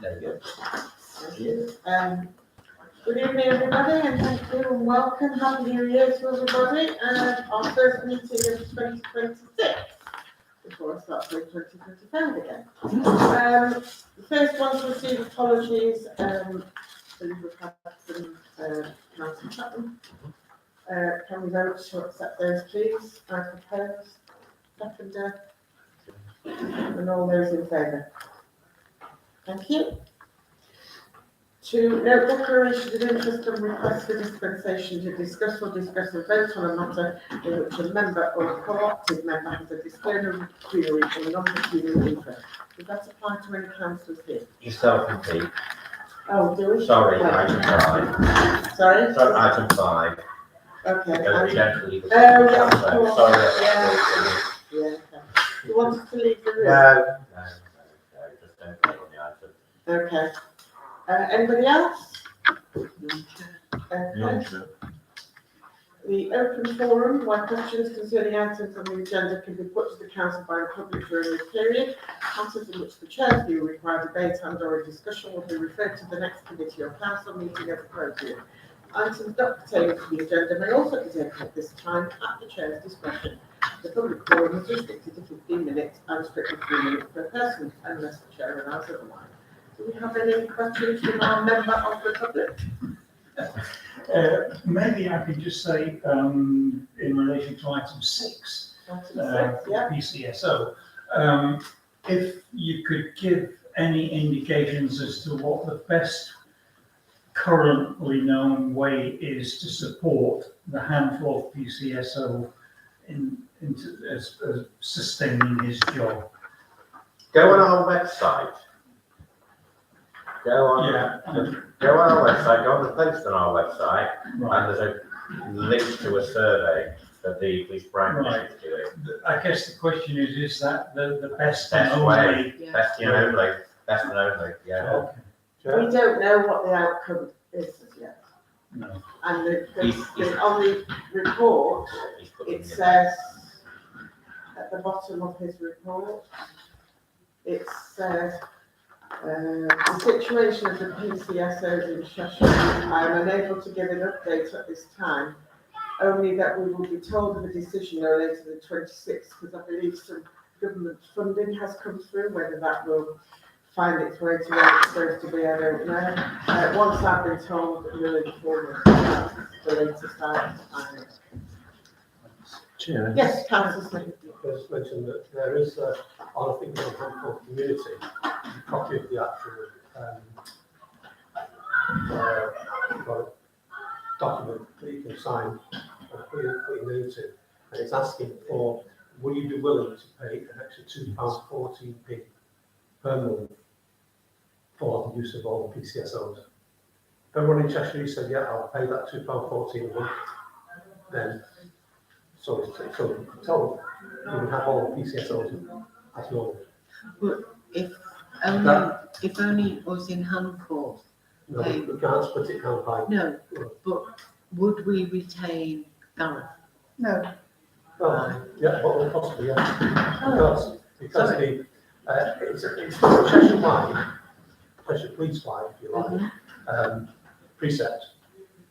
There you go. Thank you. Good evening, everybody, and thank you and welcome. Happy New Year to everybody. Our first meeting of 2026. Before I start doing 2025 again. The first one to receive apologies. So we've had some Council Chapman. Can we vote to accept those, please? I propose. Seconder. And all those in favour. Thank you. To note declaration of interest and request for dispensation to discuss or vote on a matter in which a member or a co-opted member has a disclaimer query or non-pecuniary interest. Does that apply to any councillors here? Yourself and Pete. Oh, do we? Sorry, Wait. item 5. Sorry? So, item 5. Okay. Gently. Yeah, of course. Sorry. Yeah, okay. You want us to leave the room? No, just don't vote on the item. Okay. Anybody else? The open forum, where questions concerning items on the agenda can be put to the council by the public during this period. Matters in which the chair's view require debate and/or a discussion will be referred to the next committee or council meeting as appropriate. Items not pertaining to the agenda may also be taken at this time at the chair's discretion. The public forum is restricted to 15 minutes and strictly 3 minutes per person, unless the chair allows otherwise. Do we have any questions from our member of the public? Maybe I could just say, in relation to item 6, Yeah. PCSO, if you could give any indications as to what the best currently known way is to support the handful of PCSO as sustaining his job. Go on our website. Go on our website, go on the post on our website, Right. and there's a link to a survey that the police brand Right. is doing. I guess the question is that the best Best and way. only? Yeah. Best and only, yeah. Okay. We don't know what the outcome is as yet. No. And on the report, He's putting it in. says, at the bottom of his report, it says, the situation of the PCSOs in Cheshire, I am unable to give an update at this time, only that we will be told of a decision no later than 26th, because I believe some government funding has come through. Whether that will find its way to where it's supposed to be, I don't know. Once I've been told, we'll inform us the latest I know. Chair, Yes, Councillor Smith. first mentioned that there is, on I think it's on Handful Community, a copy of the actual document that you can sign and put your name to, and it's asking for, will you be willing to pay an extra £2.14p per month for the use of all the PCSOs? If everyone in Cheshire said, yeah, I'll pay that £2.14 a month, then so you can have all the PCSOs as normal. But if only us in Handful. No, we can't split it down by. No, but would we retain Gareth? No. Oh, yeah, well, possibly, yeah. Because the, it's Cheshire-wide, Cheshire Police-wide, if you like, precept.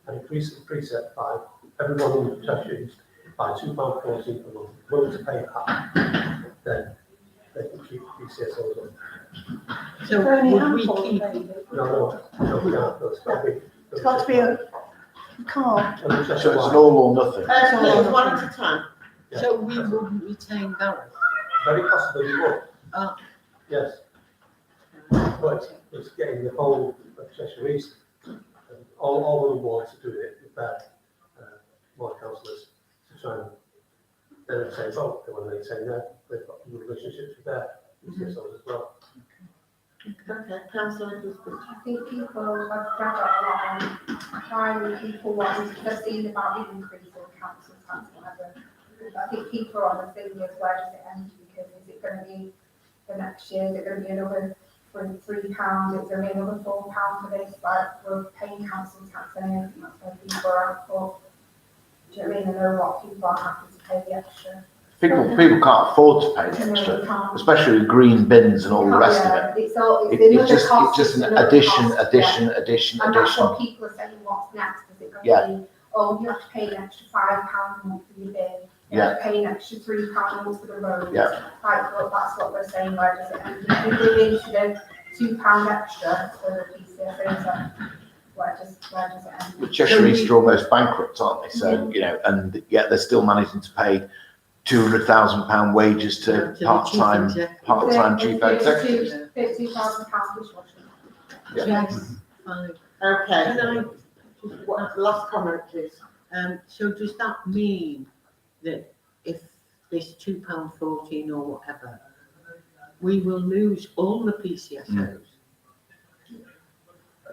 And in precept 5, everyone in Cheshire is by £2.14 per month, willing to pay that, then they can keep PCSOs on. So would we keep? No, we can't, it's got to be. It's got to be a, you can't. So So it's an all or nothing. Please, one at a time. Yeah. So we wouldn't retain Gareth? Very possibly we will, Oh, yes. But it's getting the whole of Cheshire East, and all the boards to do it with their ward councillors to try and then say, oh, they want to maintain they've got good relationships with their PCSOs as well. Okay, Councillor. I think people have gathered a lot on why people want to see about the increase in council tax, whatever. I think people are on the thing is where does it end, because is it going to be the next year, is it going to be another £3, is it going to be another £4 for this, like we're paying council tax and everything, that's where people are out for. Do you know what I mean? I know a lot of people are happy to pay the extra. People can't afford to pay the No, extra, we can't. especially with green bins and all the rest of it. Yeah, it's all, it's It's another cost. just an another addition, cost, addition, yeah. addition, And that's addition. what people are saying, what's next? Is it going Yeah. to be, oh, you have to pay an extra £5 a month for your bin? You Yeah. have to pay an extra £3 a month for the road? Yeah. Like, well, that's what we're saying, where does it end? If you bring into the £2 extra for the PCSA, so where does it end? Cheshire East are almost bankrupt, aren't they? So, you know, and yet they're still managing to pay £200,000 wages to part-time chief executives. £32,000 dishwashing. Yeah. Yes, fine. Okay. Can I, What, last comment, please. so does that mean that if this £2.14 or whatever, we will lose all the PCSOs?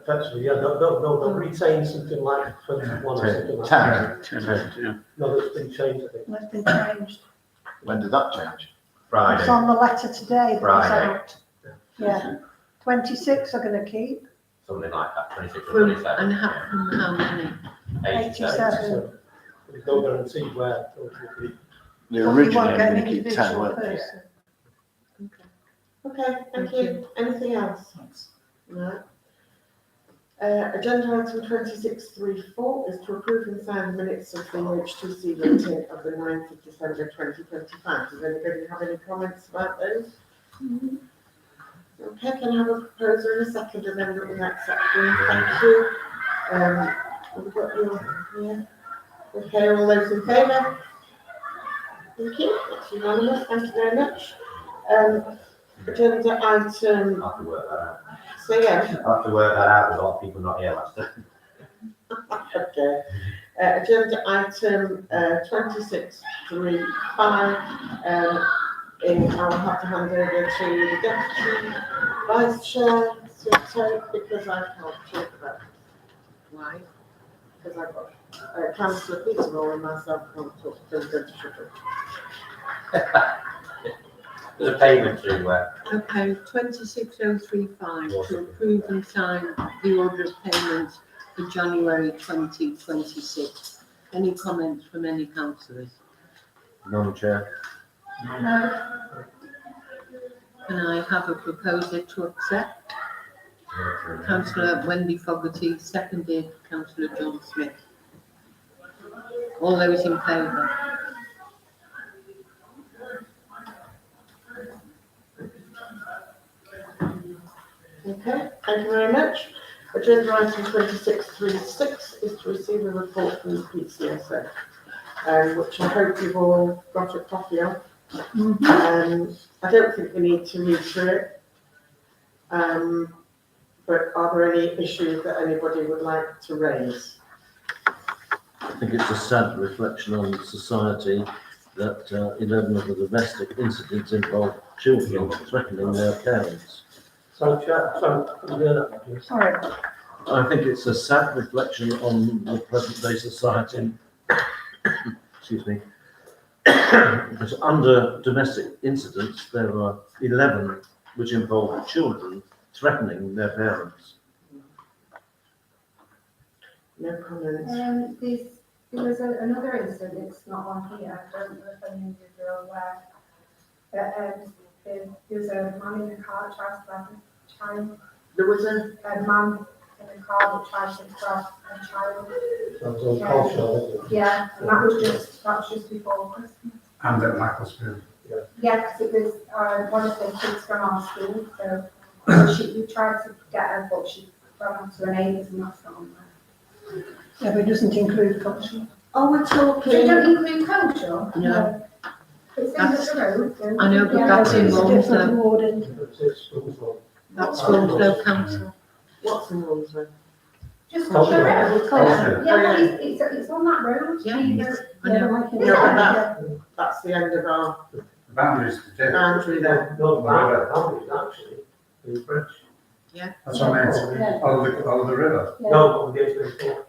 Effectively, yeah, they'll retain something like 21 or something like that. 10. No, that's been changed, I think. It's been changed. When did that change? Friday. It's on the letter today that was Friday. out. Yeah. 26 are going to keep, Something like that, 26 or From, 27. and from how many? 87. 87. So there's no guarantee where those will be. The But we original won't get an going to keep 10, individual weren't they? person. Okay, thank you. Anything else? No. Agenda item 2634 is to approve and sign the minutes of the HTC meeting of the 9th of December 2025. Does anybody have any comments about those? Okay, can I have a proposer in a second and then we'll accept them? Thank you. We've got your, yeah. Okay, all those in favour? Thank you, that's unanimous, thank you very much. Agenda item, I'll have to work that out. so yeah, I'll have to work that out with a lot of people not here last time. okay. Agenda item 2635, I'll have to hand over to the deputy vice chair to take because I can't talk about it. Why? Because I've got Councillor Peter and myself can't talk, so I'm going to shut up. There's a payment to Okay, 26035 to approve and sign the order of payments for January 2026. Any comments from any councillors? None, Chair. No, Can I have a proposer to accept? Councillor Wendy Fogarty, seconded Councillor John Smith. All those in favour? Okay, thank you very much. Agenda item 2636 is to receive a report from the PCSA, which I hope you've all got a copy of. I don't think we need to read through it. But are there any issues that anybody would like to raise? I think it's a sad reflection on society that 11 of the domestic incidents involve children threatening their parents. So, Chair, can you hear that, please? Sorry. I think it's a sad reflection on the present day society. Excuse me. Because under domestic incidents, there are 11 which involve children threatening their parents. No comments. there was another incident, it's not on here, I don't know if any of you are aware. But there was a man in the car that tried to grab a child. There was a Man in the car that tried to grab a child. That was on culture, wasn't it? Yeah, and that was just before Christmas. And at Macclesfield. Yeah, because it was one of the kids from our school, so we tried to get her, but she ran off to her neighbours and that's not on there. Yeah, but it doesn't include culture. Oh, we're They talking. don't include culture? No. It's in the road. so- I know, but Yeah. that's in It's a different Walsall. wording. It's schools, though. That's Walsall Council. What's in Wandsworth? Just Culture. the road. Culture. Yeah, but it's on that road. Yeah, Either- I know. Yeah, but that's the end of our The boundaries to do. boundary there. No, boundaries, actually, in the bridge. That's what I meant. Over the river. Yeah. No, on the H24.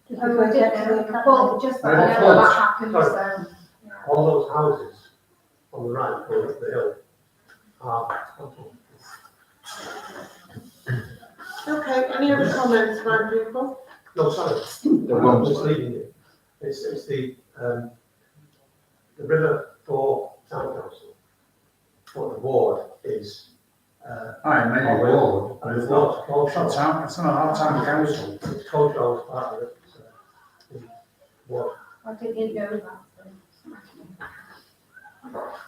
Just Oh, before I you get to didn't the know, well, just that I know that happened, so. yeah. All those houses on the right going up the hill are. Okay, any other comments from people? No, sorry, I'm just leaving you. It's the the river for town council, but the ward is, Aye, maybe on will, and but it's the not, ward's it's not town, it's not our town council. It's controlled part of it, the ward. I didn't know that.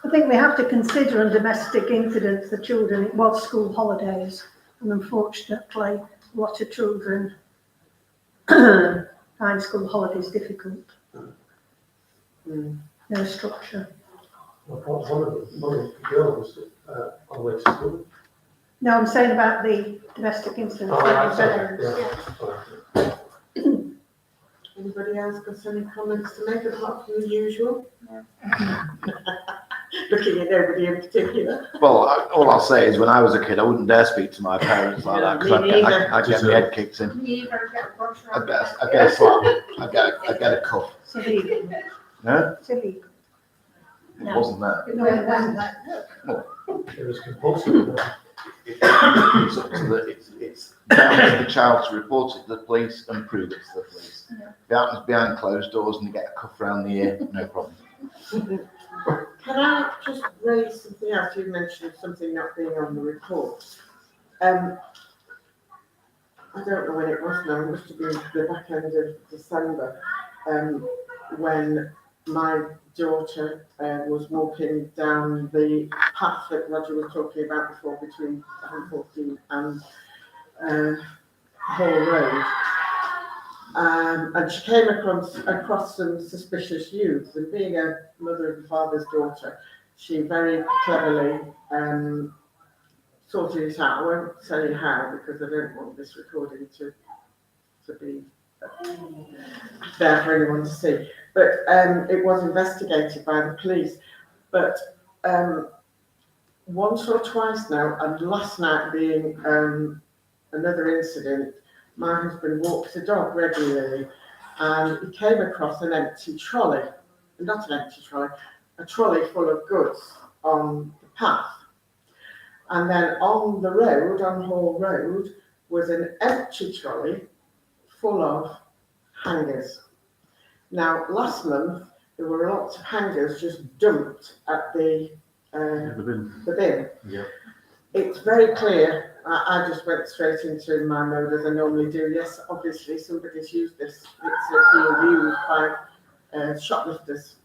I think we have to consider on domestic incidents the children, it was school holidays, and unfortunately, a lot of children find school holidays difficult. No structure. One of the girls, on the way to school. No, I'm saying about the domestic incidents. Oh, right, sorry, yeah. Anybody else got any comments to make apart from the usual? Looking at nobody in particular. Well, all I'll say is when I was a kid, I wouldn't dare speak to my parents like that because Me I'd get my head kicked in. You either get a brush I'd around get a slap. I'd get a cuff. It's illegal. No, It's illegal. it wasn't that. No, it wasn't that. It was compulsory. It's up to it's down to the child to report it to the police and prove it to the police. If it happens behind closed doors and you get a cuff around the ear, no problem. Can I just raise something else? You mentioned something not being on the report. I don't know when it was now, it must have been the back end of December, when my daughter was walking down the path that Roger was talking about before between 14 and Hall Road. And she came across some suspicious youths, and being a mother and father's daughter, she very cleverly sorted it out. I won't tell you how because I don't want this recording to be there for anyone to see. But it was investigated by the police. But once or twice now, and last night being another incident, my husband walks the dog regularly, and he came across an empty trolley, not an empty trolley, a trolley full of goods on the path. And then on the road, on Hall Road, was an empty trolley full of hangers. Now, last month, there were lots of hangers just dumped at the bin. Yeah. It's very clear. I just went straight into my mode as I normally do. Yes, obviously somebody's used this. It's being used by shoplifters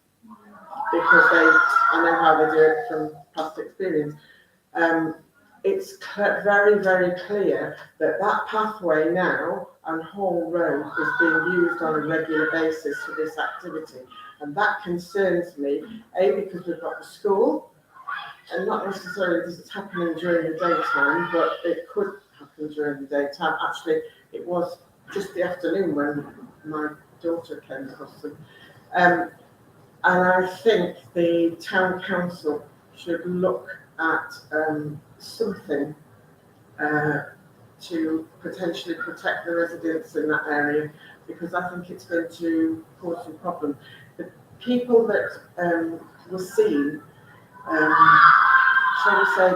because I know how they do it from past experience. It's very, very clear that that pathway now and Hall Road is being used on a regular basis for this activity. And that concerns me, A, because we've got the school, and not necessarily this is happening during the daytime, but it could happen during the daytime. Actually, it was just the afternoon when my daughter came across them. And I think the town council should look at something to potentially protect the residents in that area, because I think it's going to cause some problem. The people that were seen, shall we say,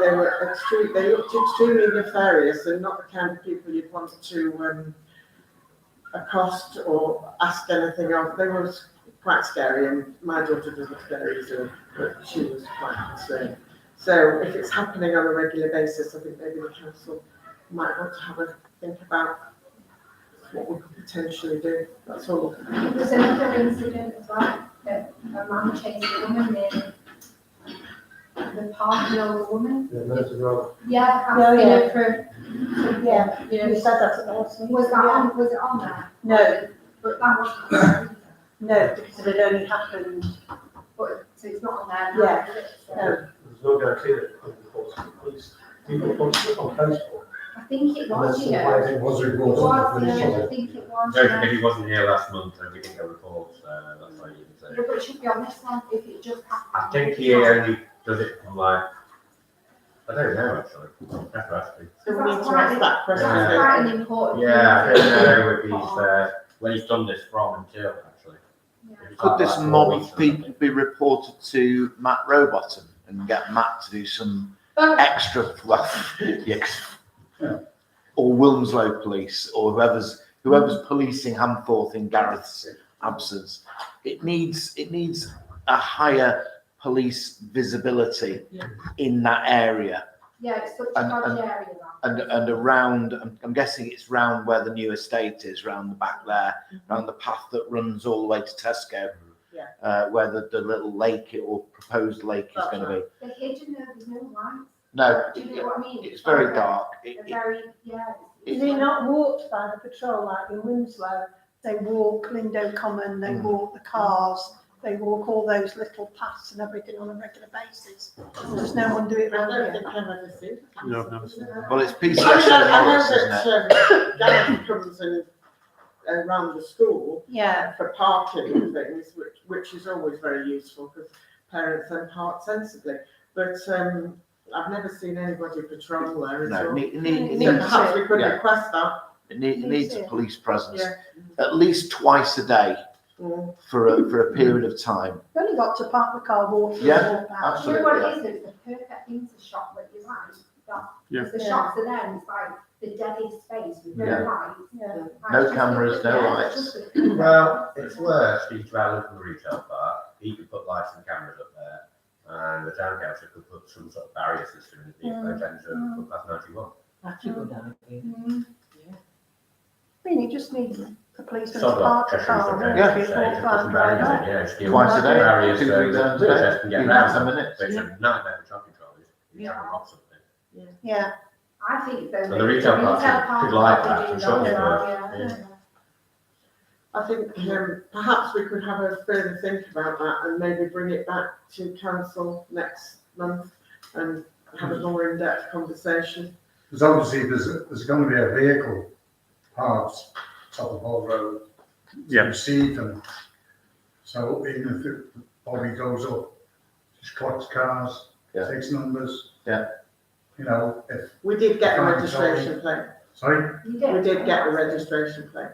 they looked extremely nefarious and not the kind of people you'd want to accost or ask anything of. They were quite scary, and my daughter doesn't scare easily, but she was quite concerned. So if it's happening on a regular basis, I think maybe the council might want to have a think about what we could potentially do. That's all. There's another incident as well, that a man chased a woman in the park, you know, a woman. Yeah, Merton Road. Yeah, Oh, asking yeah. her for, Yeah, you you know, said that at the last meeting. was it on there? No, But that wasn't there. no, because it only happened. But, so it's not on there now, Yeah. is it? So, No. There's no guarantee that it could be reported to the police. People post it on Facebook. I think it was, you And that's know. It was It reported to the was, police, yeah, I wasn't it? think it was. No, yeah. if he wasn't here last month and we didn't get reports, that's why you can say. Yeah, but it should be on this one, if it just I happened. think he only does it from like, I don't know actually. Have to ask him. So we need to ask that question. That's Yeah. quite an important. Yeah, I thing. don't know if he's when he's done this from until actually. Yeah. If it's Could like this 4 mob weeks of or people something. be reported to Matt Rowbottom and get Matt to do some extra, well, yeah, or Wilmslow Police, or whoever's policing Hamforth in Gareth's absence? It needs a higher police visibility Yeah. in that area. Yeah, it's such And- a dodgy and- area that. And around, I'm guessing it's round where the new estate is, round the back there, round the path that runs all the way to Tesco. Yeah. Where the little lake or proposed lake is going to be. They're hidden, there's no lights. No, Do you know what I mean? it's very dark. They're very, yeah. Is it not walked by the patrol like in Winslow? They walk Lindo Common, they walk the cars, they walk all those little paths and everything on a regular basis. There's no one do it I around don't here. think I've ever seen it. No, I've never seen Well, it's I PCS know and Morris, isn't it? that Gareth comes in around the school Yeah, for parking and things, which is always very useful because parents then park sensibly. But I've never seen anybody patrol there at No, all. it So needs, perhaps we could yeah. request that. it needs a police presence Yeah. at least twice a day Mm. for a period of time. you've only got to park the car, walk through, Yeah, walk back. You know what it is, it's the perfect thing to shop that you like. Because the Yeah. shops are there and it's like the deadest space with no Yeah. lights. Yeah. No cameras, no lights. Well, it's worse speak to our local retail park. He could put lights and cameras up there, and the town council could put some sort of barrier system in the boat end of footpath 91. That's a good idea. I mean, it just needs the policeman to Sort of park the Cheshire's car, okay, walk say, it, just walk put round, some drive barriers in, off. yeah, just give Twice a them day, barriers 2, so 3 that times the a day. protest can get Even round 10 them, minutes. which is a nightmare for traffic trolleys. You have lots of them. Yeah, I think though. So the retail park could like that, I'm sure it Yeah. would. I think perhaps we could have a further think about that and maybe bring it back to council next month and have a more in-depth conversation. Because obviously there's going to be a vehicle parked top of Hall Road to receive them. So even if the body goes up, just clocks cars, Yeah. takes numbers. Yeah. You know, if, We did get a Fine, registration plate. sorry, You did. We did get a registration plate.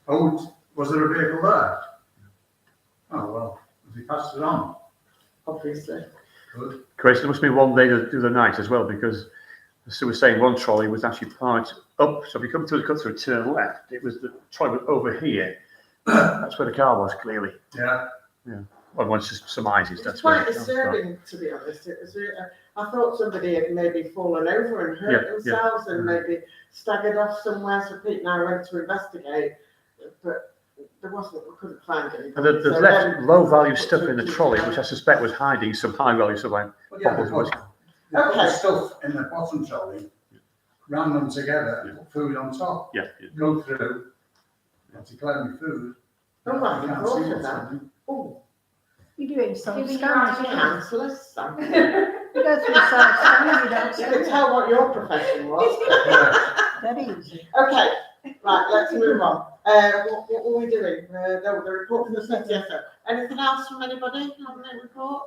oh, was there a vehicle there? Oh, well, has he passed it on? Obviously. Good. Chris, there must be one day to do the night as well, because as Sue was saying, one trolley was actually parked up. So if you come through the cut through, turn left, it was the trolley was over here. That's where the car was clearly. Yeah, Well, one just surmises It's that's where. quite disturbing, to be honest. It was, I thought somebody had maybe fallen over and hurt Yeah, themselves and maybe staggered off somewhere. So Pete and I went to investigate, but there wasn't, we couldn't find anything. And there's So left then- low value stuff in the trolley, which I suspect was hiding some high value stuff like but yeah, bottles. they put the Okay. stuff in the bottom trolley, ram them together and put food on top. Yeah. Go through, declare me food. Oh, I You hadn't can't thought see of what's that. happening. Oh, you do it in self Giving scan. you councillor, Sam. You go through self scan, you don't You could tell what your profession was. Yeah. Dead easy. Okay, right, let's move on. What were we doing? No, the report from the CTSO. Anything else from anybody on the report?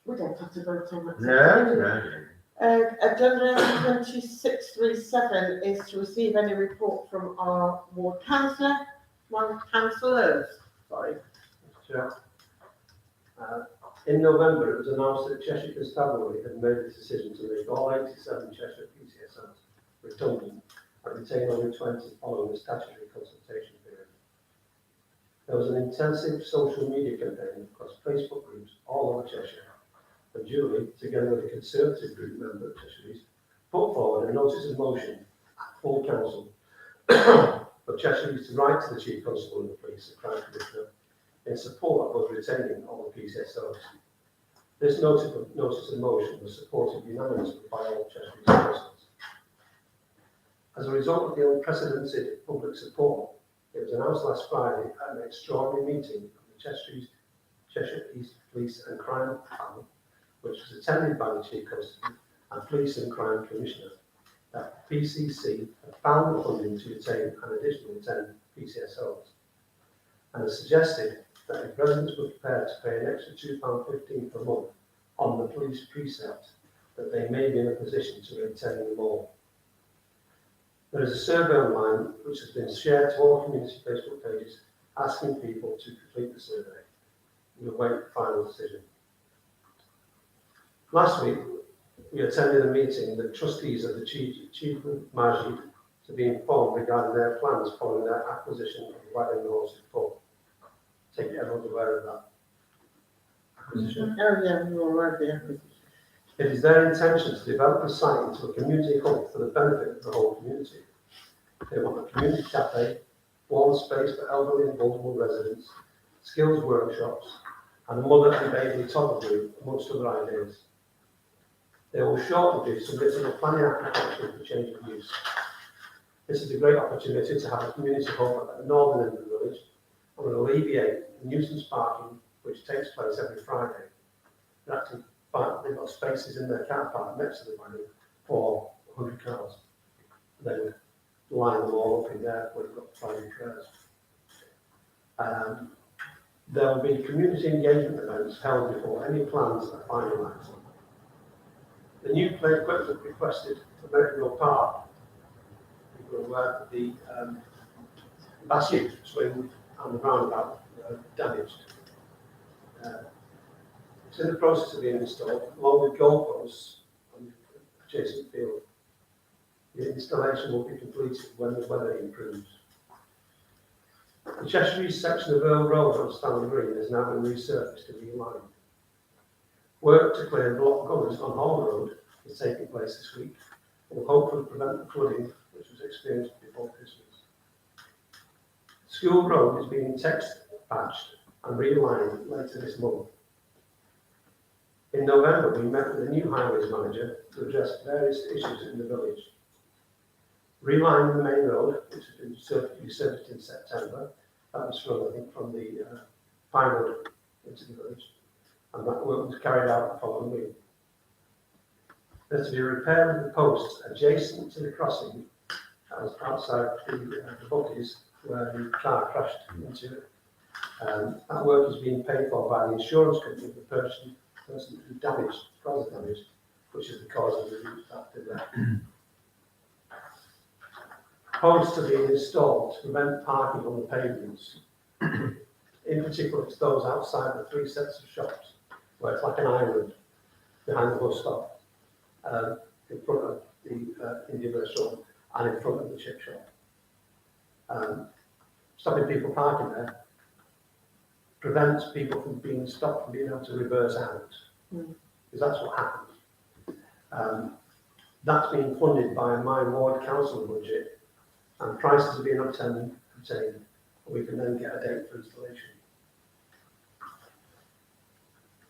We don't have to vote on that. No. Agenda item 2637 is to receive any report from our ward councillor, councillors, sorry. In November, it was announced that Cheshire Constabulary had made the decision to make all 87 Cheshire PCSOs redundant and retain only 20 following the statutory consultation period. There was an intensive social media campaign across Facebook groups all over Cheshire, and Julie, together with a Conservative group member of Cheshire East, put forward a notice of motion at full council for Cheshire East to write to the Chief Constable and the Police and Crime Commissioner in support of us retaining all the PCSOs. This notice of motion was supported unanimously by all Cheshire East councillors. As a result of the unprecedented public support, it was announced last Friday at an extraordinary meeting of the Cheshire East Police and Crime Panel, which was attended by the Chief Constable and Police and Crime Commissioner, that PCC had found the funding to retain an additional 10 PCSOs, and has suggested that if residents were prepared to pay an extra £2.15 per month on the police precept, that they may be in a position to retain them all. There is a survey online which has been shared to all community Facebook pages asking people to complete the survey. We await the final decision. Last week, we attended a meeting with trustees of the Chief Majid to be informed regarding their plans following their acquisition of the Wagon Horses Pub take everyone's aware of that acquisition. Oh, yeah, we're all right there. It is their intention to develop the site into a community hub for the benefit of the whole community. They want a community cafe, warm space for elderly and vulnerable residents, skills workshops, and a mother and baby toddler group, amongst other ideas. They will shortly be submitting a planning application for change of use. This is a great opportunity to have a community hub at the northern end of the village and will alleviate the nuisance parking which takes place every Friday. They've got spaces in their car park next to the venue for 100 cars. They would line them all up in there where we've got Friday prayers. There will be community engagement events held before any plans are finalised. The new play equipment requested for Merrickville Park, people are aware that the basket swing and the roundabout were damaged. It's in the process of being installed, along with goalposts on the adjacent field. The installation will be completed when the weather improves. The Cheshire East section of Earl Road on Stanley Green has now been resurfaced and relined. Work to clear block gutters on Hall Road is taking place this week and will hopefully prevent the flooding which was experienced before Christmas. School Road is being text patched and relined later this month. In November, we met with the new highways manager to address various issues in the village. Relining the main road, which has been resurfaced in September, that was from, I think, from the Pine Road into the village, and that work was carried out the following week. There's to be a repair of the posts adjacent to the crossing that was outside the buggies where the car crashed into it. That work is being paid for by the insurance company of the person who caused the damage, which is the cause of that delay. Posts are being installed to prevent parking on the pavements. In particular, it's those outside the 3 sets of shops, where it's like an island behind the bus stop, in front of the Indian restaurant and in front of the chip shop. Stopping people parking there prevents people from being stopped from being able to reverse out, because that's what happens. That's being funded by my ward council budget, and prices are being obtained, and we can then get a date for installation.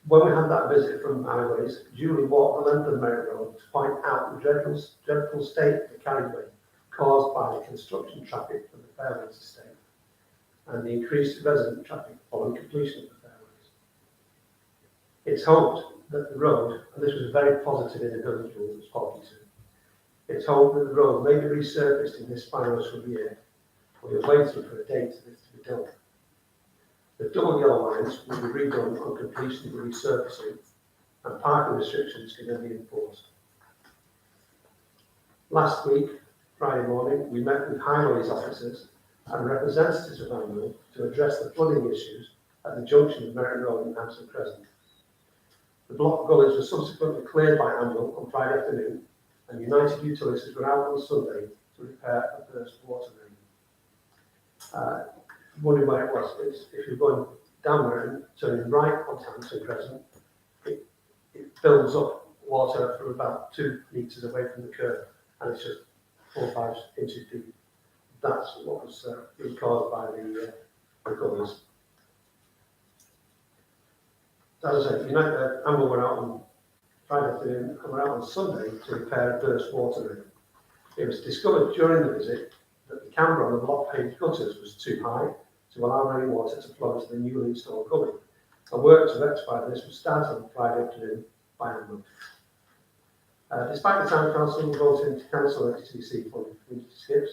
When we had that visit from Highways, Julie walked the length of Merrick Road to point out the dreadful state of the carriageway caused by the construction traffic from the Fairways estate and the increased resident traffic following completion of the Fairways. It's hoped that the road, and this was a very positive individual that was talking to, it's hoped that the road may be resurfaced in this financial year. We are waiting for a date for this to be done. The double yellow lines will be redone on completion of the resurfacing, and parking restrictions can then be enforced. Last week, Friday morning, we met with highways officers and representatives of Anvil to address the flooding issues at the junction of Merrick Road and Hampton Crescent. The block gullies were subsequently cleared by Anvil on Friday afternoon, and United Utilities were out on Sunday to repair a burst water main. Wondering where it was, if you're going down there and turning right onto Hampton Crescent, it fills up water from about 2 metres away from the curb, and it's just 4 or 5 inches deep. That's what was being caused by the gullies. As I said, United Anvil were out on Friday afternoon and were out on Sunday to repair a burst water main. It was discovered during the visit that the camber on the block paved gutters was too high to allow rainwater to flow into the newly installed gully. A work to rectify this was started on Friday afternoon by Anvil. Despite the Town Council voting to cancel HTC funding for community skips,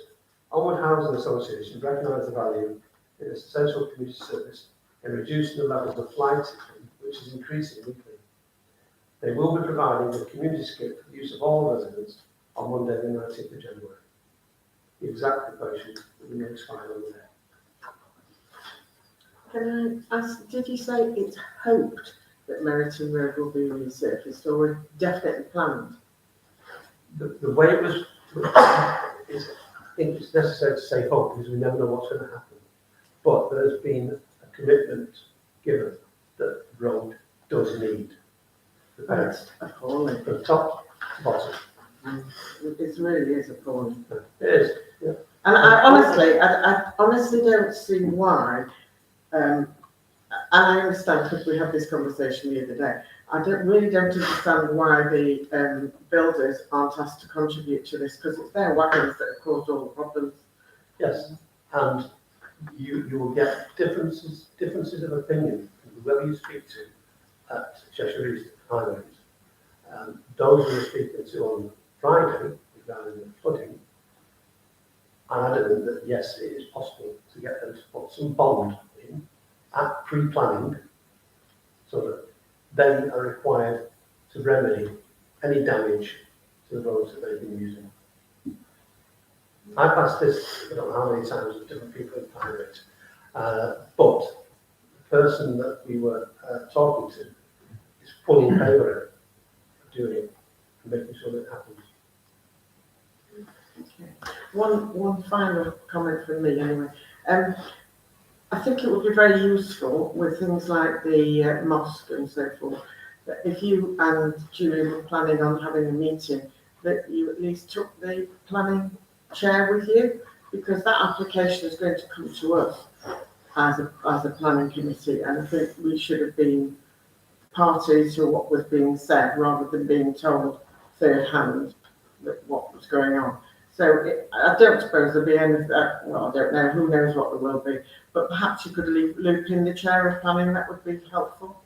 Onward Housing Association recognise the value in this essential community service in reducing the levels of fly tipping, which is increasing weekly. They will be providing the community skip for the use of all residents on Monday the 19th of January. The exact location will be notified on the day. Can I ask, did you say it's hoped that Meriton Road will be resurfaced or definitely planned? The way it was, I think it's necessary to say hope because we never know what's going to happen. But there's been a commitment given that the road does need repairs That's appalling. from top to bottom. It really is appalling. It is, yeah. And I honestly don't see why, and I understand because we had this conversation the other day, I really don't understand why the builders aren't asked to contribute to this, because it's their wagons that have caused all the problems. Yes, and you will get differences of opinion from whoever you speak to at Cheshire East Highways. Those we were speaking to on Friday regarding the flooding, are adamant that yes, it is possible to get them to put some bond in at pre-planning so that they are required to remedy any damage to the roads that they've been using. I've asked this, I don't know how many times with different people in Pirate, but the person that we were talking to is fully in favour of doing it and making sure that it happens. One final comment from me anyway. I think it would be very useful with things like the mosque and so forth, that if you and Julie were planning on having a meeting, that you at least took the planning chair with you, because that application is going to come to us as a planning committee, and I think we should have been party to what was being said rather than being told third hand that what was going on. So I don't suppose there'll be any, well, I don't know, who knows what there will be, but perhaps you could loop in the chair of planning, that would be helpful.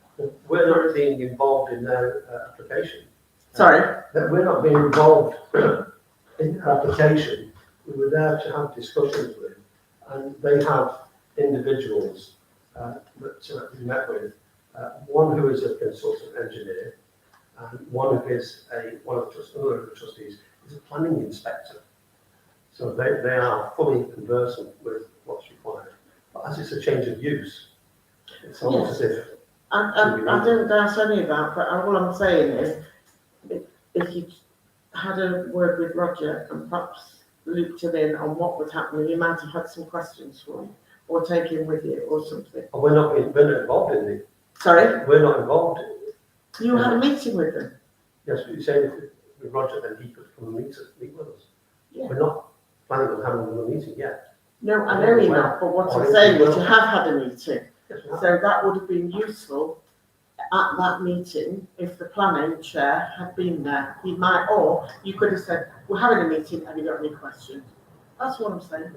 We're not being involved in their application. Sorry? That we're not being involved in their application. We were there to have discussions with, and they have individuals that we met with, one who is a consultant engineer, and one who is another of the trustees is a planning inspector. So they are fully conversant with what's required. But as it's a change of use, it's almost as if. I don't doubt any of that, but all I'm saying is, if you had a word with Roger and perhaps looped him in on what was happening, he might have had some questions for you, or take him with you, or something. And we're not involved in it. Sorry? We're not involved. You had a meeting with them? Yes, we say with Roger, then he could come and meet with us. Yeah. We're not planning on having a meeting yet. No, I know you're not, but what I'm saying is you have had a meeting. Yes, we have. So that would have been useful at that meeting if the planning chair had been there. He might, or you could have said, we're having a meeting, have you got any questions? That's what I'm saying.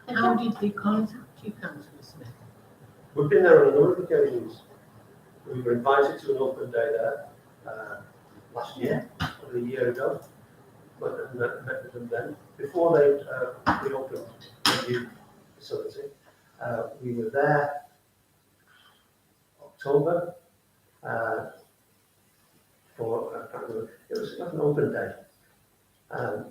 How did they contact you, Councillor Smith? We've been there on a number of occasions. We were invited to an open day there last year, or a year ago. But met with them then. Before they reopened the new facility, we were there October for it was like an open day.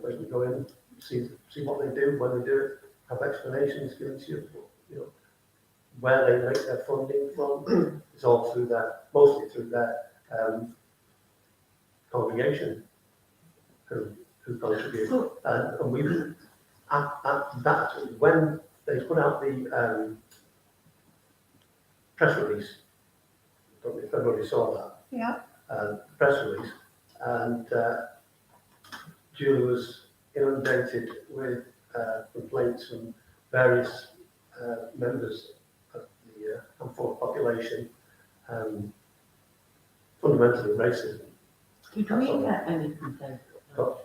Where we go in, see what they do, when they do it, have explanations given to you, where they make their funding from. It's all through that, mostly through their congregation who contribute. And we at that, when they put out the press release, I don't know if everybody saw that. Yeah. Press release, and Julie was inundated with complaints from various members of the Hamford population, fundamentally racism. Did we get any complaints?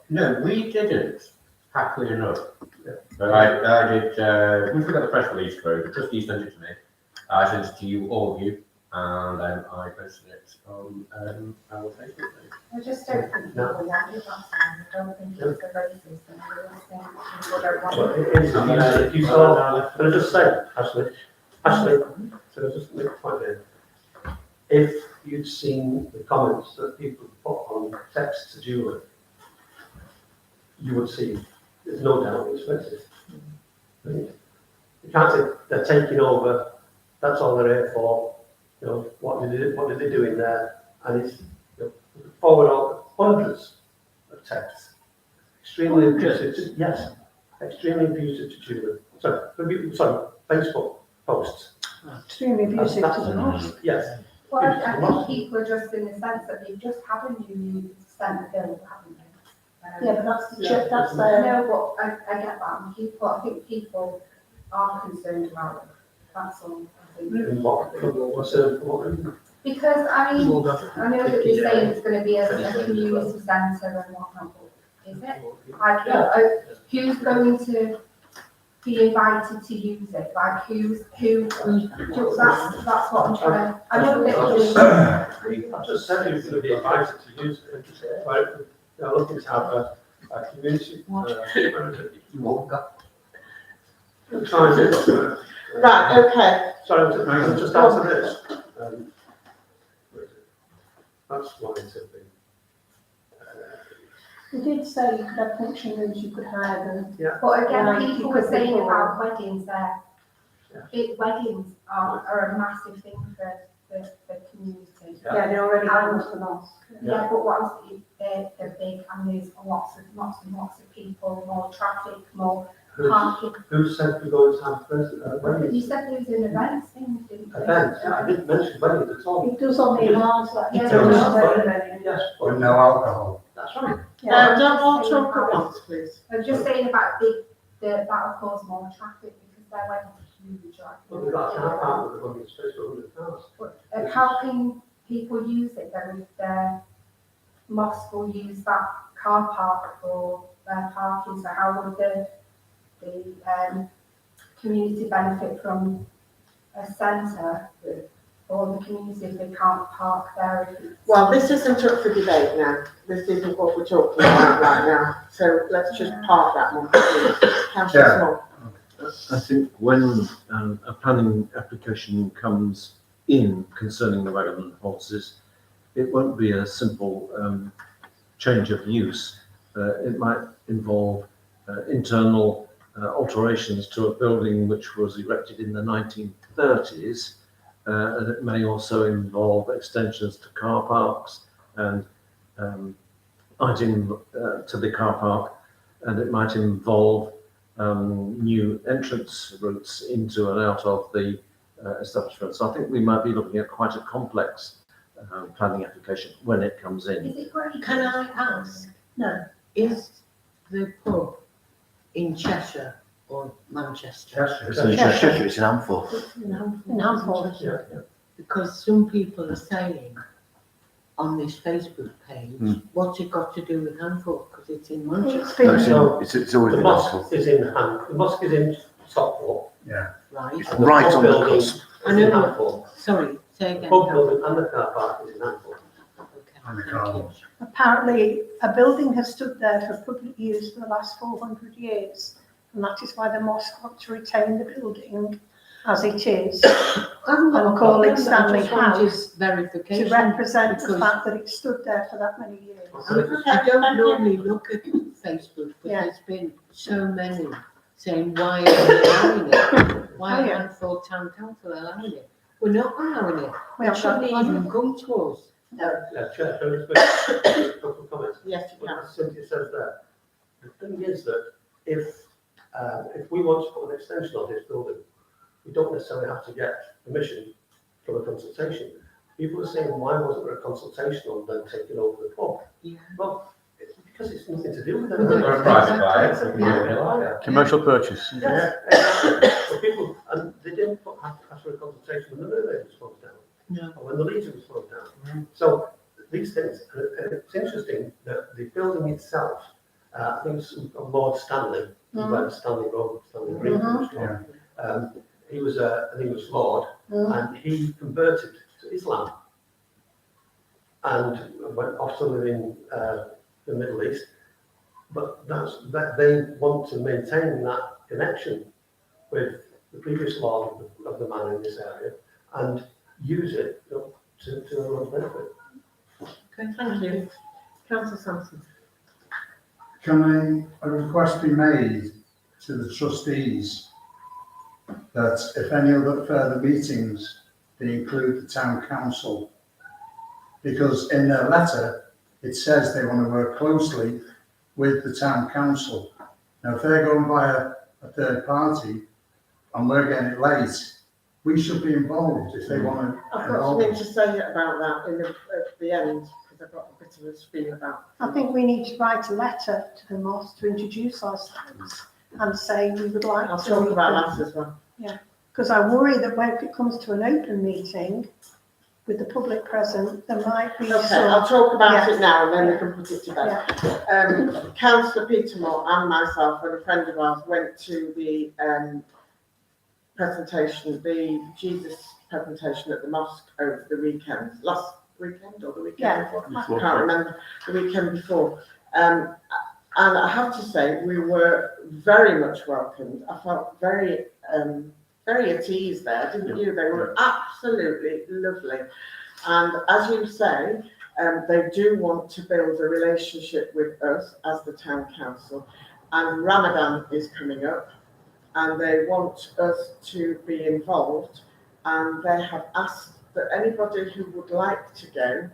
No, we didn't, happily enough. Yeah. But I did, we got the press release through, the trustee sent it to me. I sent it to you, all of you, and I posted it on our Facebook page. I just don't think people want it, that's all. I don't think it's the racist and I just think people don't want Well, it. it is, if you saw, can I just say, Ashley, so just make a point there. If you'd seen the comments that people put on text to Julie, you would see, there's no doubt it's racist. You can't say they're taking over, that's all they're here for, you know, what did they do in there? And it's, you know, forward on hundreds of texts. Extremely abusive, yes, extremely abusive to children. Sorry, Facebook posts. Extremely abusive to the mosque. Yes. Well, I think people are just in the sense that they've just had a new centre built, haven't they? Yeah, but that's the church, that's their, No, but I get that, and people, I think people are concerned about it, that's all, I think. Because, I mean, I know that they're saying it's gonna be a community centre and whatnot, but is it? Like, who's going to be invited to use it, like who, that's what I'm trying, I know that. I just said you could be invited to use it, right? They're looking to have a community. Right, okay. Sorry, I'll just answer this. That's why it's a thing. we did say you could have function rooms, you could hire them. But again, Right, people you were could saying be about weddings there. Yeah. Big weddings are a massive thing for the community. Yeah, they already house the mosque. Yeah, but what else, they're big and there's lots of people, more traffic, more parking. Who said we're going to have weddings? You said there was an events thing, didn't you? Events, I didn't mention weddings at all. It does on the alarms, like. Yeah, it there does is. on the- Yes, With no alcohol. that's right. Yeah. Don't all talk at once, please. I'm just saying about that'll cause more traffic because their weddings are huge, like. But we've got a car park with 100 space for 100 cars. But how can people use it then if their mosque will use that car park for their parking? So how would the community benefit from a centre for the community if they can't park there? If it's- Well, this isn't up for debate now. This isn't what we're talking about right now. So let's just park that one, please. Councillor Yeah. Small. I think when a planning application comes in concerning the wagon and horses, it won't be a simple change of use. It might involve internal alterations to a building which was erected in the 1930s. And it may also involve extensions to car parks and lighting to the car park, and it might involve new entrance routes into and out of the establishment. So I think we might be looking at quite a complex planning application when it comes in. Is it great? Can I ask? No. Is the pub in Cheshire or Manchester? It's in Cheshire, it's in Amphor. In Amphor. Yeah. Because some people are saying on this Facebook page, what's it got to do with Hanford? Because it's in Manchester, It's No, been, it's always The been mosque Amphor. is in the mosque is in Stockport. Yeah. right? And the Right pub on the building cusp. I is in know. Amphor. Sorry, say The again. pub building and the car park is in Amphor. And the Okay, car thank you. wash. apparently, a building has stood there for public use for the last 400 years. And that is why the mosque wants to retain the building as it is, I'm not And call it I Stanley just wanted House verification. to represent the because fact that it stood there for that many years. I don't normally look at Facebook, but Yeah. there's been so many saying, why are you allowing it? Why Oh, are yeah. Hanford Town Council allowing it? We're not allowing it. We It have shouldn't got- even come to us. Yeah, Chair, can I just make a couple of comments? Yes, you can. What Cynthia says there, the thing is that if we want to put an extension on this building, we don't necessarily have to get permission from a consultation. People are saying, why wasn't there a consultation on them taking over the pub? Yeah. Well, it's because it's nothing to do with But them. They're a private buyer, so we can do what they like. Yeah. Commercial purchase. Yes, exactly. But people, and they didn't ask for a consultation when the railway was closed down. No. Or when the Legion was closed down. So these things, and it's interesting that the building itself, I think it's Lord Stanley, where Stanley Road, Stanley Green was from. He was an English lord, and he converted to Islam and went off to live in the Middle East. But that they want to maintain that connection with the previous lord of the manor in this area and use it to their own benefit. Okay, thank you. Councillor Sampson. Can a request be made to the trustees that if any other further meetings, they include the town council? Because in their letter, it says they want to work closely with the town council. Now, if they're going via a third party, and we're getting it late. We should be involved if they want to. I've got something to say about that at the end, because I've got a bit of a spiel about. I think we need to write a letter to the mosque to introduce ourselves and say we would like I'll to. talk about that as well. Because I worry that when it comes to an open meeting with the public present, there might be Okay, some. I'll talk about Yeah. it now and then we can put it to bed. Councillor Petermore and myself and a friend of ours went to the presentation, the Jesus presentation at the mosque over the weekend, last weekend or the weekend before? I can't remember, the weekend before. And I have to say, we were very much welcomed. I felt very at ease there, didn't you? They were absolutely lovely. And as you say, they do want to build a relationship with us as the town council. And Ramadan is coming up and they want us to be involved. And they have asked that anybody who would like to go,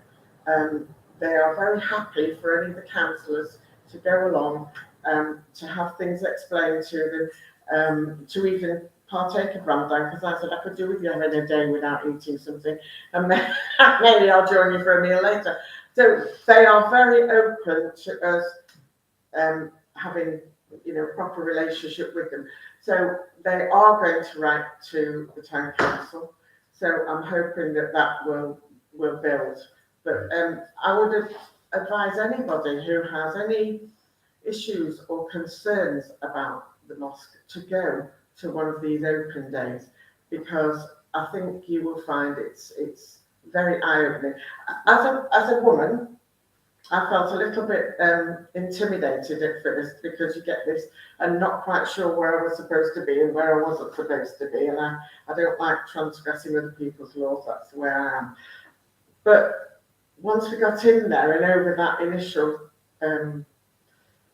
they are very happy for any of the councillors to go along, to have things explained to them, to even partake of Ramadan, because I said I could do with you having a day without eating something, and maybe I'll join you for a meal later. So they are very open to us having, proper relationship with them. So they are going to write to the town council. So I'm hoping that will build. But I would advise anybody who has any issues or concerns about the mosque to go to one of these open days, because I think you will find it's very eye-opening. As a woman, I felt a little bit intimidated at first, because you get this and not quite sure where I was supposed to be and where I wasn't supposed to be, and I don't like transgressing other people's laws. That's the way I am. But once we got in there and over that initial,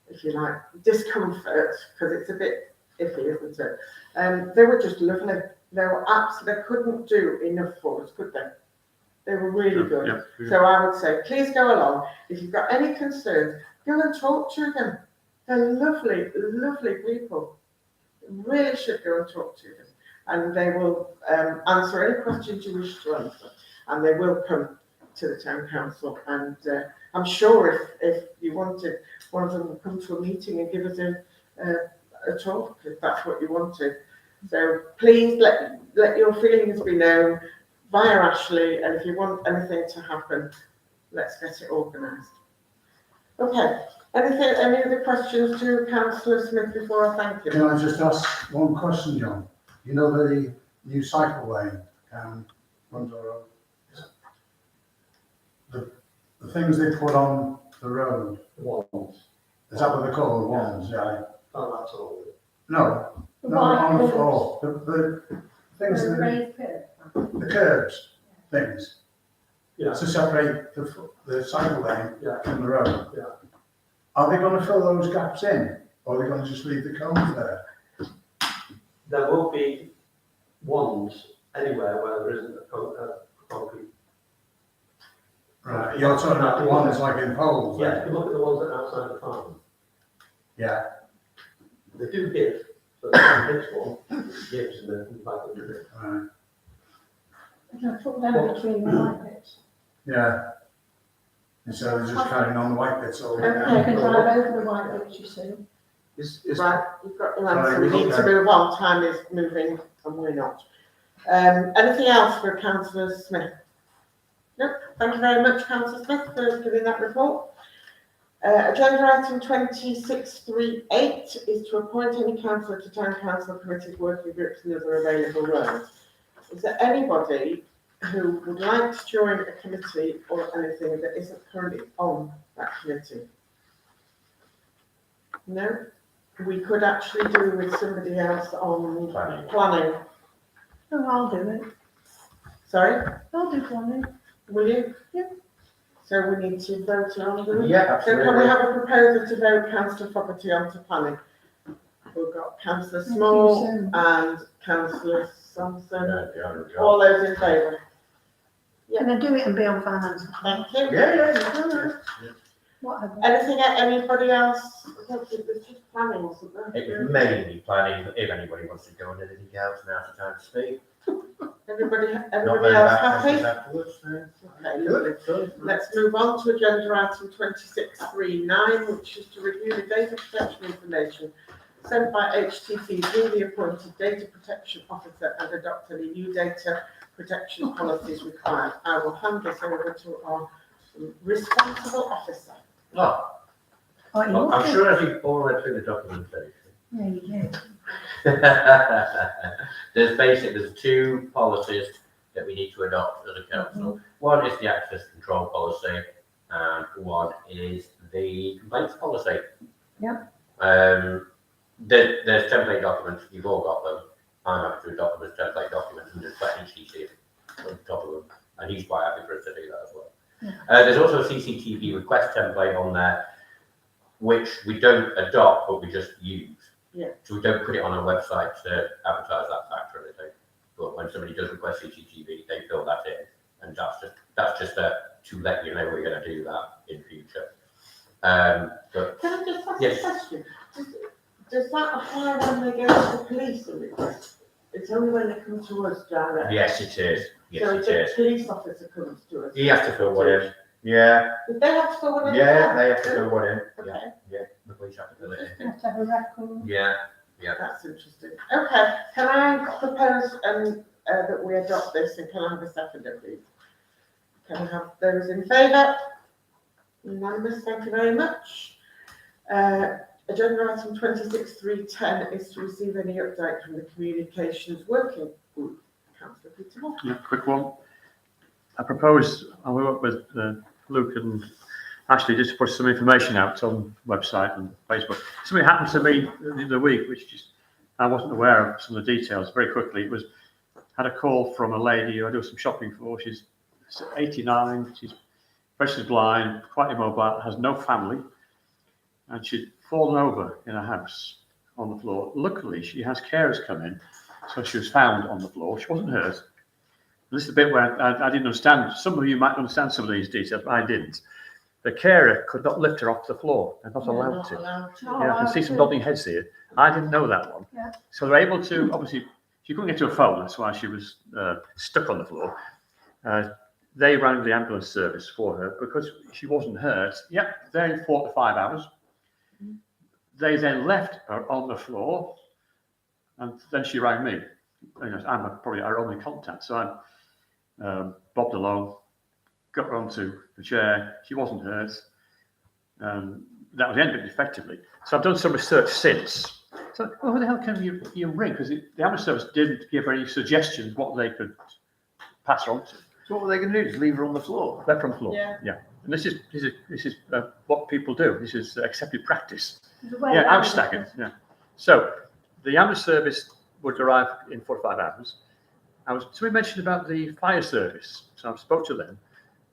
if you like, discomfort, because it's a bit iffy, isn't it? They were just lovely. They were they couldn't do enough for us, could they? They were really good. Yeah. So I would say, please go along. If you've got any concerns, go and talk to them. They're lovely, lovely people. You really should go and talk to them. And they will answer any questions you wish to answer. And they will come to the town council. And I'm sure if you wanted, one of them will come to a meeting and give us a talk, if that's what you wanted. So please let your feelings be known via Ashley, and if you want anything to happen, let's get it organised. Okay, any other questions to Councillor Smith before I thank you? Can I just ask one question, John? You know the new cycle lane runs our road? The things they put on the road, Wands. is that what they're called, wands? Yeah. Oh, that's all. No, on the floor. The things, the curbs, things. Yeah. To separate the cycle lane Yeah. from the road. Yeah. Are they going to fill those gaps in, or are they going to just leave the cones there? There will be wands anywhere where there isn't a concrete. Right, you're talking about the ones like in poles? Yeah, if you look at the ones that are outside the farm, Yeah, they do give, but the next one gives and then back up to it. right, You can put them between the white bits. yeah. And so they're just carrying on the white bits all the way You down. can drive over the white bits, you see. Is Right, you've got your answer. Right, We need to okay. move on. Time is moving and we're not. Anything else for Councillor Smith? Nope. Thank you very much, Councillor Smith, for giving that report. Agenda item 2638 is to appoint any councillor to town council committees, working groups and other available roles. Is there anybody who would like to join a committee or anything that isn't currently on that committee? No? We could actually do with somebody else on planning. Oh, I'll do it. Sorry, I'll do planning. will you? Yeah. So we need to vote on, do we? Yeah, So can we have a proposal to vote councillor Fogarty onto planning? We've got councillor Small Sam. and councillor Sampson. Yeah. All those in favour? Can I do it and be on finance? Thank you. Yeah. Whatever. Anybody else don't think there's just planning or something. It was mainly planning, if anybody wants to go on anything else, now's the time to speak. Everybody Not else about happy? questions afterwards, no. Okay, lovely. Let's move on to agenda item 2639, which is to review the data protection information sent by HTC's newly appointed data protection officer and adopt any new data protection policies required. I will hand this over to our responsible officer. Oh, Quite well, I'm lovely. sure as you've all read through the documentation. There you go. There's two policies that we need to adopt as a council. One is the access control policy, and one is the complaints policy. Yeah. There's template documents, you've all got them. I'm happy to adopt them as template documents and just let HTC on top of them, and he's quite happy for us to do that as well. There's also a CCTV request template on there, which we don't adopt, but we just use. Yeah. So we don't put it on our website to advertise that fact or anything. But when somebody does request CCTV, they fill that in, and that's just to let you know we're going to do that in future. But Can I just ask Yes. a question? Does that apply when they go to the police and request? It's only when they come to us direct. yes, it is. Yes, So it if the is. police officer comes to us. He has to fill one in. Yeah, Did they have to fill one in? yeah, they have to fill one in. Yeah, Okay, yeah, the police have to fill it You in. have to have a record. Yeah, that's interesting. Okay, can I propose that we adopt this, and can I have a seconder, please? Can I have those in favour? Unanimous, thank you very much. Agenda item 26310 is to receive any update from the communications working group. Councillor Peter Moore. Yeah, quick one. I propose, I will work with Luke and Ashley just to put some information out on the website and Facebook. Something happened to me the other week, which just, I wasn't aware of some of the details very quickly. It was, had a call from a lady who I do some shopping for. She's 89, she's especially blind, quite immobile, has no family, and she'd fallen over in a house on the floor. Luckily, she has carers come in, so she was found on the floor. She wasn't hurt. This is the bit where I didn't understand. Some of you might understand some of these details, but I didn't. The carer could not lift her off the floor. They're not allowed to. Yeah, I can see some nodding heads here. I didn't know that one. Yeah. So they're able to, obviously, she couldn't get to a phone. That's why she was stuck on the floor. They rang the ambulance service for her because she wasn't hurt. Yep, they're in 4 to 5 hours. They then left her on the floor, and then she rang me. I'm probably our only contact, so I bobbed along, got her onto the chair. She wasn't hurt. That was the end of it, effectively. So I've done some research since. So, well, who the hell can you ring? Because the ambulance service didn't give her any suggestions what they could pass her on to. So what were they going to do? Just leave her on the floor? Left on the floor. Yeah. And this is what people do. This is accepted practice. There's a way Yeah, around house it. stacking. Yeah. So the ambulance service would arrive in 4 to 5 hours. Somebody mentioned about the fire service. So I spoke to them.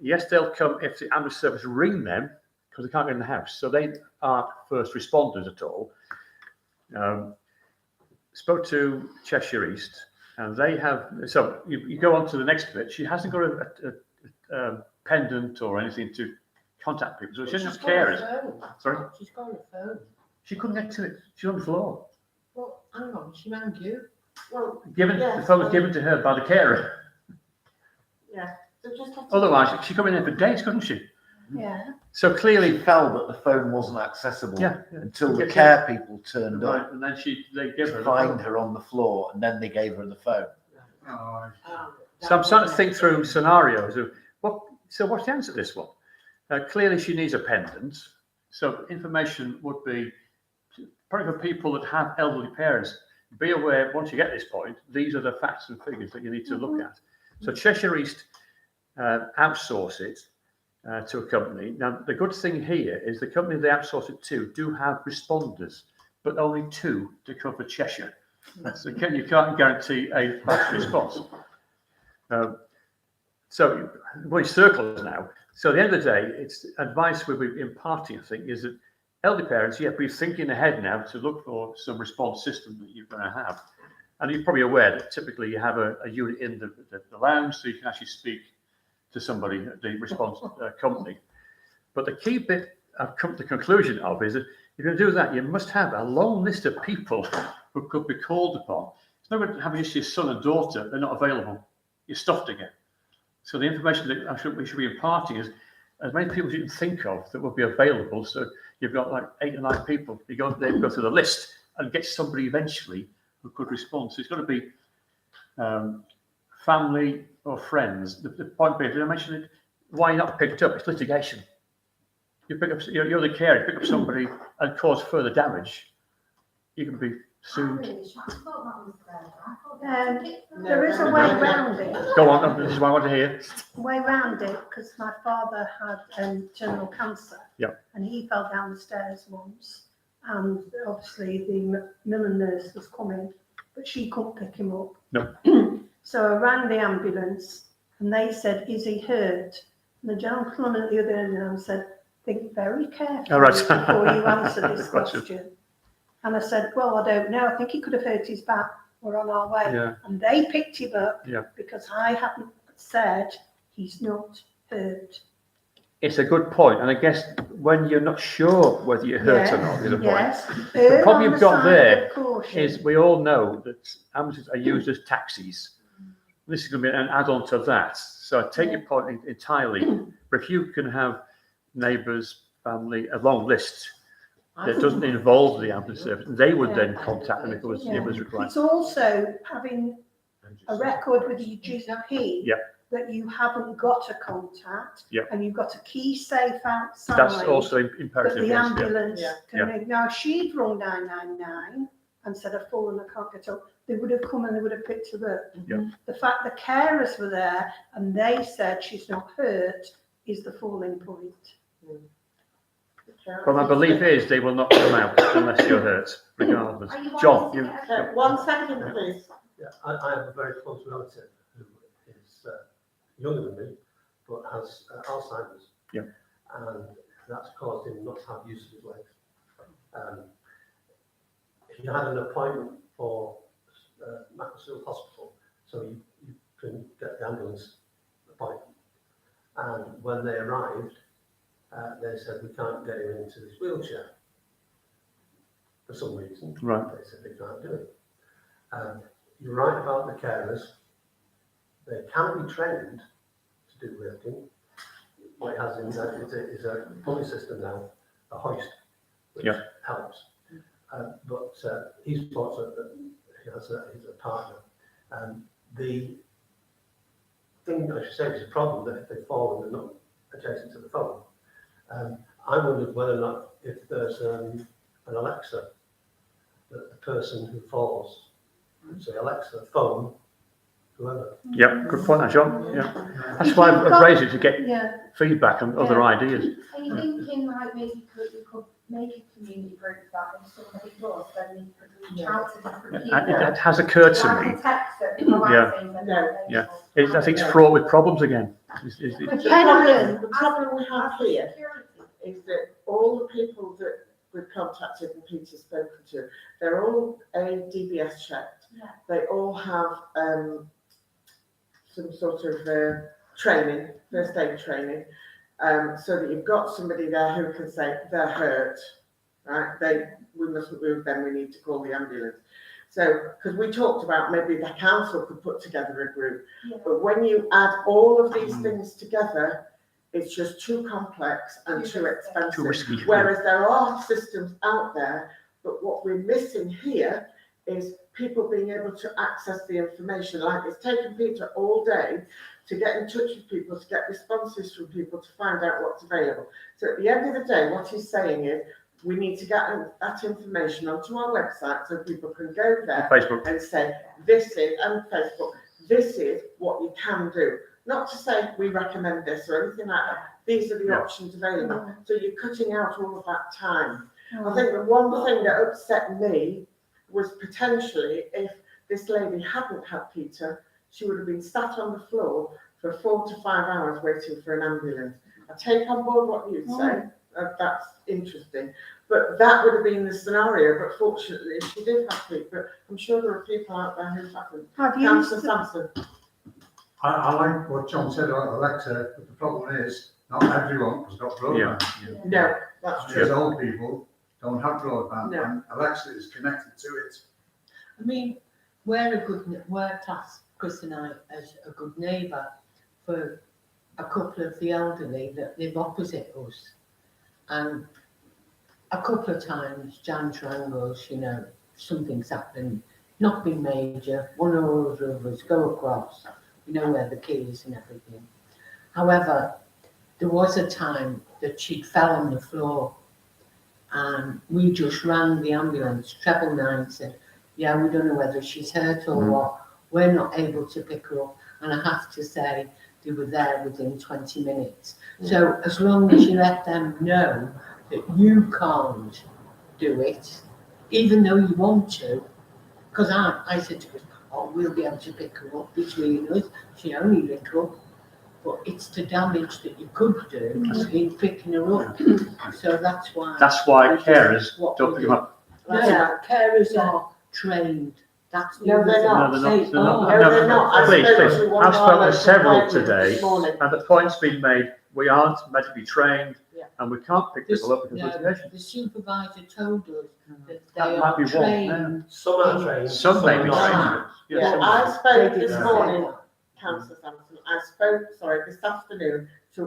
Yes, they'll come if the ambulance service ring them because they can't get in the house. So they aren't first responders at all. Spoke to Cheshire East, and they have. So you go on to the next bit. She hasn't got a pendant or anything to contact people. So she doesn't have carers. Sorry? She's got a phone. She couldn't get to it. She's on the floor. Well, hang on, she rang you. Well, The yes, phone was given to her by the carer. yeah, so just have to. Otherwise, she could be in there for days, couldn't she? Yeah. So She clearly, fell, but the phone wasn't accessible yeah. until the Yeah. care people turned Right, up and then they give her to the find phone. her on the floor, and then they gave her the phone. Oh, So I'm starting to think through scenarios of what's the answer to this one? Clearly, she needs a pendant. So information would be probably for people that have elderly parents. Be aware once you get this point, these are the facts and figures that you need to look at. So Cheshire East outsource it to a company. Now, the good thing here is the company they outsource it to do have responders, but only 2 to cover Cheshire. So you can't guarantee a fast response. So we circles now. So at the end of the day, it's advice we'll be imparting, I think, is that elderly parents, be thinking ahead now to look for some response system that you're going to have. And you're probably aware that typically you have a unit in the lounge, so you can actually speak to somebody at the response company. But the key bit I've come to the conclusion of is that if you're going to do that, you must have a long list of people who could be called upon. It's not about having just your son and daughter, they're not available. You're stuffed again. So the information that we should be imparting is as many people as you can think of that will be available. So you've got like 8 or 9 people. You go there, go through the list and get somebody eventually who could respond. So it's got to be family or friends. The point being, did I mention it? Why not picked up? It's litigation. You pick up, you're the carer, you pick up somebody and cause further damage, you can be sued. There is a way round it. Go on, this is what I want to hear. Way round it, because my father had terminal cancer. Yeah. And he fell down the stairs once, and obviously the Millen nurse was coming, but she couldn't pick him up. No. So I rang the ambulance, and they said, "Is he hurt?" And the gentleman at the other end said, "Think very carefully All right. before you answer this Gotcha. question." And I said, "Well, I don't know. I think he could have hurt his back. We're on our way." Yeah. And they picked him up Yeah. because I hadn't said he's not hurt. It's a good point, and I guess when you're not sure whether you're hurt or not, is a point. Yes. The problem you've got there Caution. is we all know that ambulances are used as taxis. This is going to be an add-on to that. So I take your point entirely. But if you can have neighbours, family, a long list that doesn't involve the ambulance service, they would then contact them if it was required. It's also having a record with your GP Yeah. that you haven't got a contact, Yeah. and you've got a key safe outside. That's also that imperative. the yes, ambulance Yeah. can ring. Now, if she'd rung 999 and said, "I've fallen, I can't get up," they would have come and they would have picked her up. Yeah. The fact the carers were there and they said she's not hurt is the falling point. But my belief is they will not come out unless you're hurt, regardless. John, you. 1 second, please. Yeah, I have a very close relative who is younger than me, but has Alzheimer's. Yeah. And that's caused him not to have use of his legs. He had an appointment for Macclesfield Hospital, so you can get the ambulance appointment. And when they arrived, they said, "We can't get him into his wheelchair." For some reason, Right. they said they can't do it. You're right about the carers. They can be trained to do lifting. What it has is a pulley system now, a hoist, which Yeah. helps. But he's fortunate that he's a partner. The thing I should say is a problem that if they fall and they're not adjacent to the phone. I wondered whether or not if there's an Alexa, that the person who falls would say, "Alexa, phone whoever." Yeah, good point, John. Yeah. That's why I've raised it to get Yeah. feedback and other ideas. Are you thinking like maybe we could make a community group that if somebody does, then we could reach out to different people? It has occurred to Like me. a text that provides things No. Yeah. I think it's fraught with problems again. The problem we have here is that all the people that we've contacted and Peter's spoken to, they're all DBS checked. Yeah. They all have some sort of training, first aid training, so that you've got somebody there who can say they're hurt, right? We mustn't move them, we need to call the ambulance. So, because we talked about maybe the council could put together a group, Yeah. but when you add all of these things together, it's just too complex and too expensive. Too risky. Whereas there are systems out there, but what we're missing here is people being able to access the information. Like it's taken Peter all day to get in touch with people, to get responses from people, to find out what's available. So at the end of the day, what he's saying is, we need to get that information onto our website so people can go there Facebook. and say, this is, and Facebook, this is what you can do. Not to say we recommend this or anything like that. These are the Yeah. options available. So you're cutting out all of that time. Oh. I think the one thing that upset me was potentially if this lady hadn't had Peter, she would have been sat on the floor for 4 to 5 hours waiting for an ambulance. I take on board what you say. That's interesting. But that would have been the scenario. But fortunately, she did have Peter. I'm sure there are people out there who haven't. Have you? Councillor Sampson. I like what John said about Alexa, but the problem is, not everyone has got broadband. No, That's Because true. old people don't have broadband, No. and Alexa is connected to it. I mean, we're classed, Chris and I, as a good neighbour for a couple of the elderly that live opposite us. And a couple of times, Jan rang us, you know, something's happened, nothing major, one or other of us go across, we know where the key is and everything. However, there was a time that she fell on the floor and we just rang the ambulance, 999, said, yeah, we don't know whether she's hurt or what, we're not able to pick her up. And I have to say, they were there within 20 minutes. So as long as you let them know that you can't do it, even though you want to, because I said to her, oh, we'll be able to pick her up between us, she only little, but it's the damage that you could do in picking her up. So that's why. That's why we do carers what don't we pick do. them up. No, carers are trained. That's the No, other they're thing. not. No, they're not. They're not. Oh, No, they're not. I Please, spoke please. to one I've of our spoken to local several clients today, this morning. and the point's been made, we aren't medically trained, Yeah. and we can't pick people up because No, of litigation. the supervisor told us that That they might are be one, trained. Some are trained. Some may be are trained. not. Yes, Yeah, some I may. spoke They this didn't morning, say that. Councillor Sampson, this afternoon to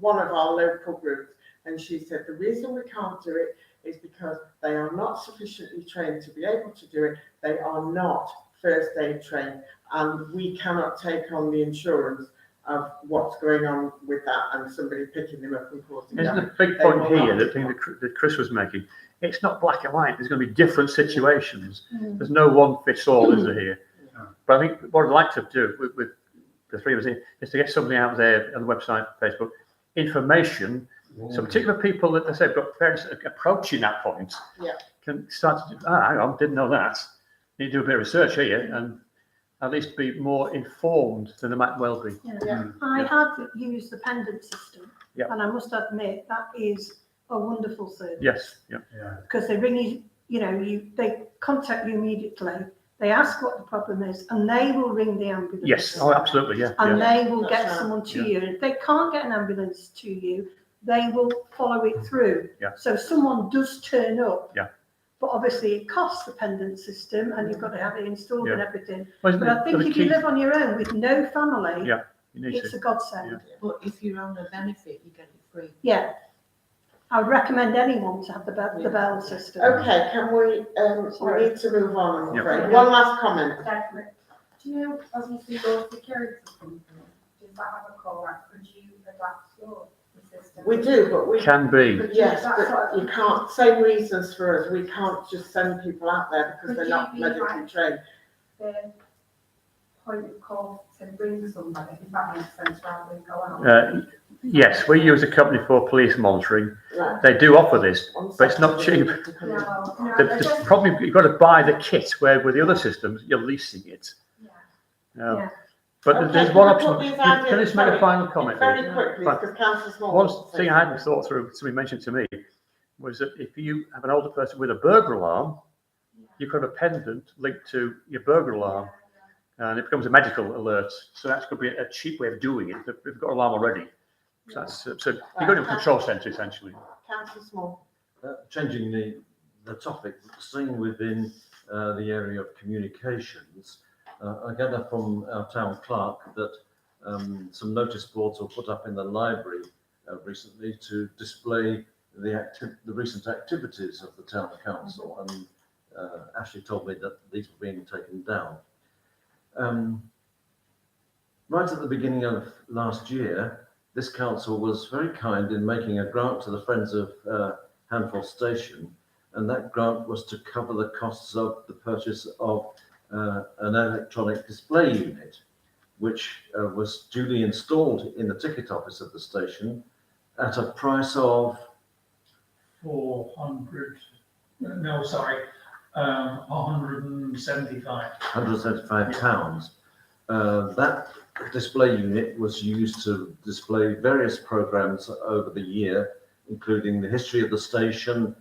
one of our local groups, and she said the reason we can't do it is because they are not sufficiently trained to be able to do it. They are not first aid trained, and we cannot take on the insurance of what's going on with that and somebody picking them up and causing Isn't the damage. big They point will here, not the pick thing up. that Chris was making, it's not black and white, there's going to be different situations. Mm. There's no one fits all, is there here? No. But I think what I'd like to do with the three of us here is to get something out there on the website, Facebook, information, so particular people that they say have got parents approaching that point Yeah. can start to do, hang on, didn't know that. Need to do a bit of research here and at least be more informed than they might well be. Yeah. I have used the pendant system, Yeah. and I must admit that is a wonderful service. Yes, yeah. Yeah. Because they ring you, they contact you immediately, they ask what the problem is, and they will ring the ambulance. Yes, oh, absolutely, yeah. And yeah. they will That's get right. someone to Yeah. you. And if they can't get an ambulance to you, they will follow it through. Yeah. So someone does turn up. Yeah. But obviously it costs the pendant system and you've got to have it installed and Yeah. everything. Well, isn't But I it- think the if you key- live on your own with no family, Yeah, you need it's to. a godsend. But if you're on a benefit, you get it free. Yeah. I would recommend anyone to have the bell system. Okay, can we Sorry. need to move on, I'm Yeah. afraid. One last comment. Definitely. Do you know, obviously, your security company, does that have a call out? Could you adapt your system? We do, but we, Can be. yes, but you can't, same reasons for us, we can't just send people out there because they're not medically trained. The point of call to bring somebody, if that makes sense, rather than go out. Yes, we use a company for police monitoring. Right. They do offer this, On but it's not Saturday, cheap. to come in. No, no, The, I the just- problem, you've got to buy the kit, where with the other systems, you're leasing it. yeah. Yeah. But Okay, there's can one I option. put these Can I ideas- just make a sorry, final comment? Very please? quickly, Fine. because Councillor Small. One wants to say thing I hadn't something. thought through, somebody mentioned to me, was that if you have an older person with a burglar alarm, you've got a pendant linked to your burglar alarm, and it becomes a medical alert. So that could be a cheap way of doing it. We've got an alarm already. So that's, so you've got a control centre essentially. Councillor Small. Changing the topic, staying within the area of communications, I gather from our town clerk that some notice boards were put up in the library recently to display the recent activities of the town council, and Ashley told me that these were being taken down. Right at the beginning of last year, this council was very kind in making a grant to the Friends of Handful Station, and that grant was to cover the costs of the purchase of an electronic display unit, which was duly installed in the ticket office of the station at a price of 400, no, sorry, 175. £175. That display unit was used to display various programmes over the year, including the history of the station,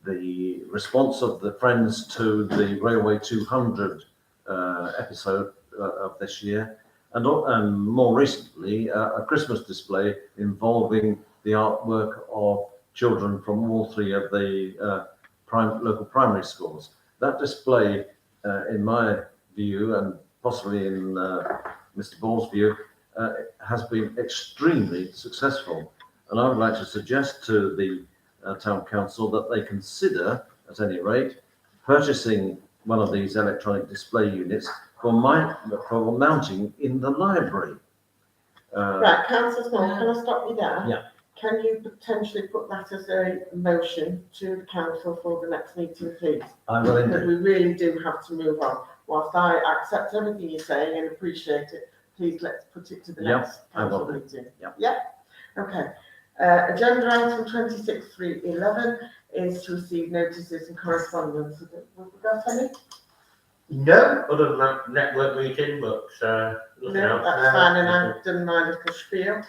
the response of the Friends to the Railway 200 episode of this year, and more recently, a Christmas display involving the artwork of children from all three of the local primary schools. That display, in my view, and possibly in Mr. Ball's view, has been extremely successful. And I would like to suggest to the town council that they consider, at any rate, purchasing one of these electronic display units for mounting in the library. Right, councillor Small, can I stop you there? Yeah. Can you potentially put that as a motion to the council for the next meeting, please? I will Because indeed. we really do have to move on. Whilst I accept everything you're saying and appreciate it, please let's put it to the Yeah, next I will council do. meeting. Yeah. Yeah, okay. Agenda item 26.3.11 is to receive notices and correspondence. Have we got any? No, other than that network meeting, but, nothing No, else. that's fine, and I've done my little spiel.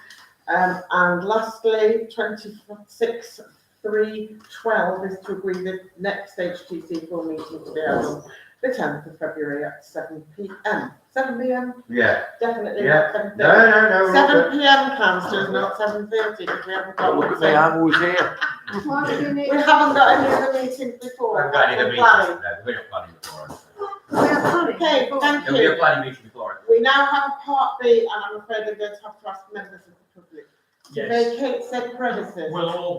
And lastly, 26.3.12 is to agree the next HTC full meeting to be held on the 10th of February at 7 p.m. 7 p.m? Yeah, Definitely yeah. not 7:30. No. 7 p.m, councillors, not 7:30, because we haven't got. Look at me, I'm always here. Why do you We need- haven't got any other meetings before. We've got any other We're meetings, planning. no, we're not planning before us. We are planning. Okay, thank There'll be a you. planning meeting before us. We now have part B, and I'm afraid I'm going to have to ask members of the public to Yes. vacate said premises. Will all